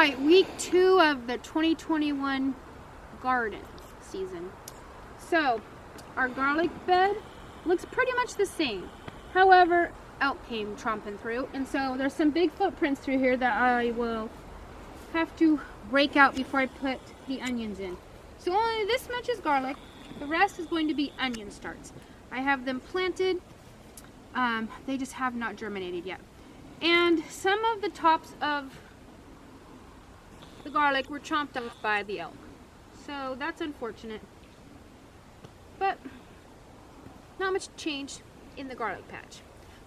right, week 2 of the 2021 garden season. So, our garlic bed looks pretty much the same. However, elk came tromping through, and so there's some big footprints through here that I will have to break out before I put the onions in. So only this much is garlic. The rest is going to be onion starts. I have them planted. They just have not germinated yet. And some of the tops of the garlic were chomped off by the elk. So that's unfortunate. But not much change in the garlic patch.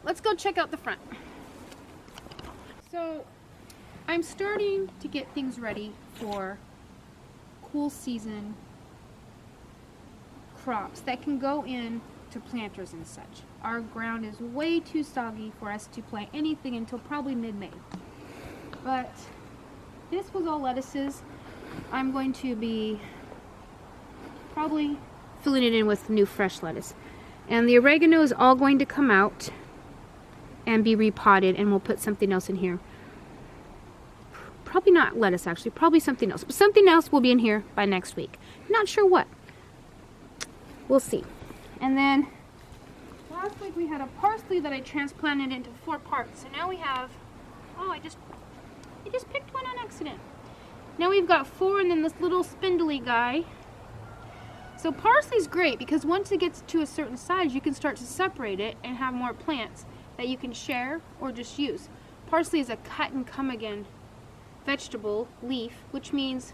Let's go check out the front. So I'm starting to get things ready for cool season crops that can go in to planters and such. Our ground is way too soggy for us to plant anything until probably mid-May. But this was all lettuces. I'm going to be probably filling it in with new fresh lettuce. And the oregano is all going to come out and be repotted, and we'll put something else in here. Probably not lettuce, actually. Probably something else. But something else will be in here by next week. Not sure what. We'll see. And then last week we had a parsley that I transplanted into 4 parts. So now we have, oh, I just picked one on accident. Now we've got 4, and then this little spindly guy. So parsley's great because once it gets to a certain size, you can start to separate it and have more plants that you can share or just use. Parsley is a cut and come again vegetable leaf, which means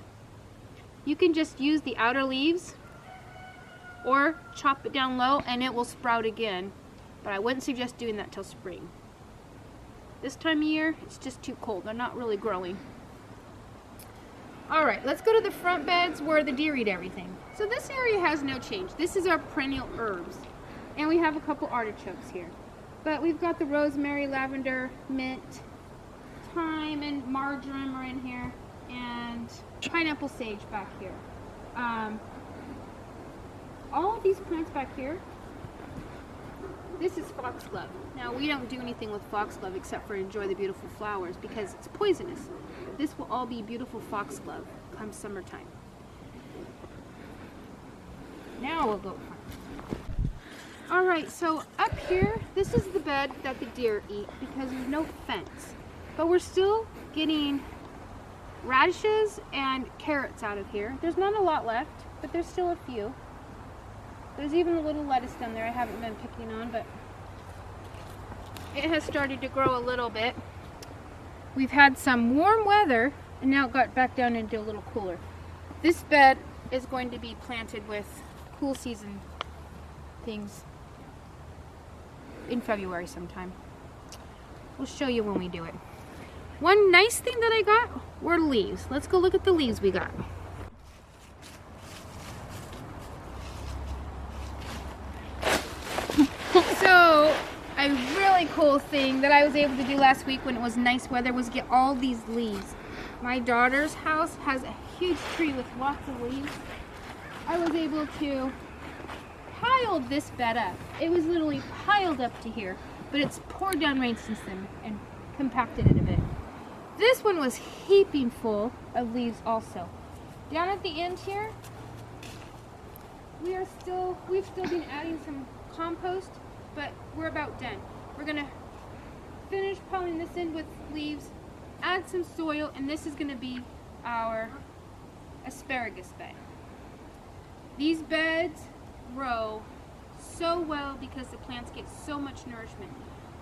you can just use the outer leaves or chop it down low and it will sprout again. But I wouldn't suggest doing that till spring. This time of year, it's just too cold. They're not really growing. Alright, let's go to the front beds where the deer eat everything. So this area has no change. This is our perennial herbs. And we have a couple artichokes here. But we've got the rosemary, lavender, mint, thyme, and marjoram are in here. And pineapple sage back here. All of these plants back here, this is foxglove. Now we don't do anything with foxglove except for enjoy the beautiful flowers because it's poisonous. But this will all be beautiful foxglove come summertime. Now we'll go front. Alright, so up here, this is the bed that the deer eat because there's no fence. But we're still getting radishes and carrots out of here. There's not a lot left, but there's still a few. There's even a little lettuce down there I haven't been picking on, but it has started to grow a little bit. We've had some warm weather, and now it got back down into a little cooler. This bed is going to be planted with cool season things in February sometime. We'll show you when we do it. One nice thing that I got were leaves. Let's go look at the leaves we got. So, a really cool thing that I was able to do last week when it was nice weather was get all these leaves. My daughter's house has a huge tree with lots of leaves. I was able to pile this bed up. It was literally piled up to here, but it's poured down rain since then and compacted it a bit. This one was heaping full of leaves also. Down at the end here, we've still been adding some compost, but we're about done. We're gonna finish piling this in with leaves, add some soil, and this is gonna be our asparagus bed. These beds grow so well because the plants get so much nourishment.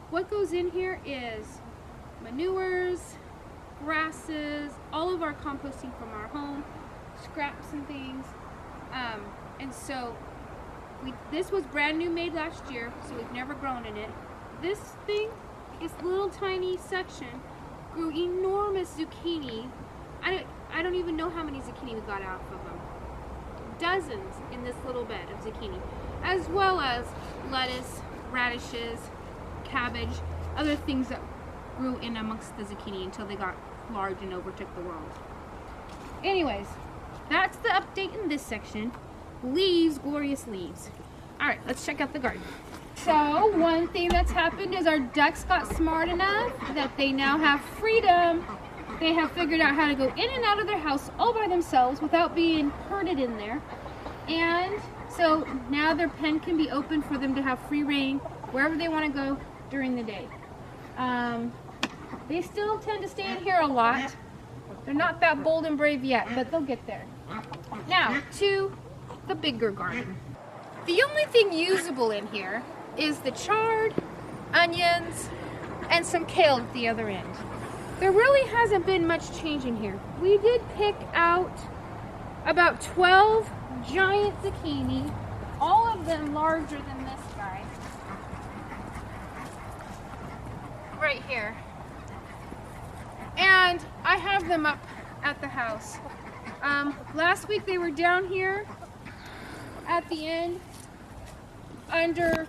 What goes in here is manures, grasses, all of our composting from our home, scraps and things. And so this was brand new made last year, so we've never grown in it. This thing, this little tiny section, grew enormous zucchini. I don't even know how many zucchini we got out of them. Dozens in this little bed of zucchini, as well as lettuce, radishes, cabbage, other things that grew in amongst the zucchini until they got large and overtook the world. Anyways, that's the update in this section. Leaves, glorious leaves. Alright, let's check out the garden. So, one thing that's happened is our ducks got smart enough that they now have freedom They have figured out how to go in and out of their house all by themselves without being herded in there. And so now their pen can be open for them to have free reign wherever they want to go during the day. They still tend to stay in here a lot. They're not that bold and brave yet, but they'll get there. Now, to the bigger garden. The only thing usable in here is the chard, onions, and some kale at the other end. There really hasn't been much change in here. We did pick out about 12 giant zucchini, all of them larger than this guy. Right here. And I have them up at the house. Last week they were down here at the end under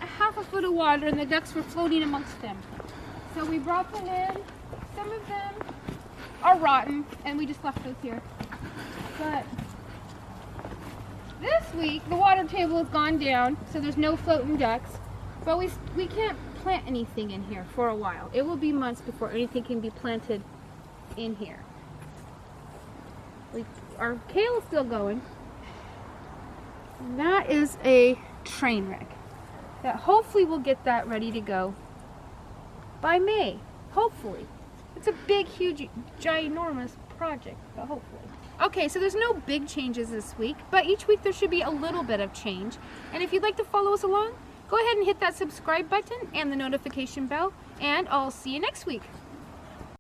a half a foot of water and the ducks were floating amongst them. So we brought them in. Some of them are rotten and we just left those here. But this week the water table has gone down, so there's no floating ducks. But we can't plant anything in here for a while. It will be months before anything can be planted in here. Our kale is still going. And that is a train wreck. That hopefully we'll get that ready to go by May. Hopefully. It's a big, huge, ginormous project, but hopefully. Okay, so there's no big changes this week, but each week there should be a little bit of change. And if you'd like to follow us along, go ahead and hit that subscribe button and the notification bell, and I'll see you next week.